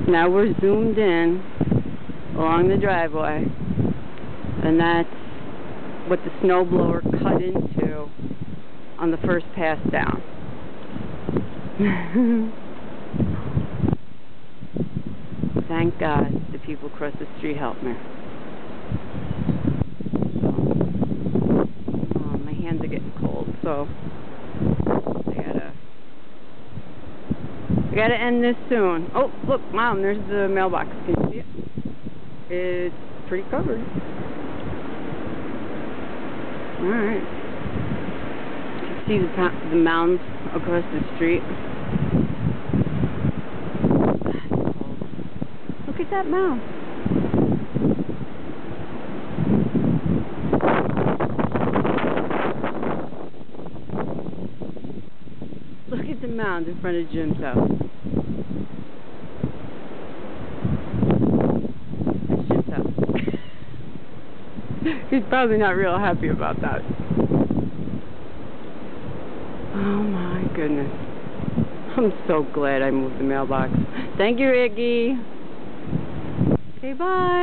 Now we're zoomed in along the driveway, and that's what the snowblower cut into on the first pass down. Thank God the people across the street helped me. Oh, my hands are getting cold, so I gotta end this soon. Oh, look, Mom, there's the mailbox. Can you see it? It's pretty covered. Alright. You can see the mounds across the street. That's cold. Look at that mound. Look at the mound in front of Jim's house. That's Jim's house. He's probably not real happy about that. Oh my goodness. I'm so glad I moved the mailbox. Thank you, Ricky. Okay, bye.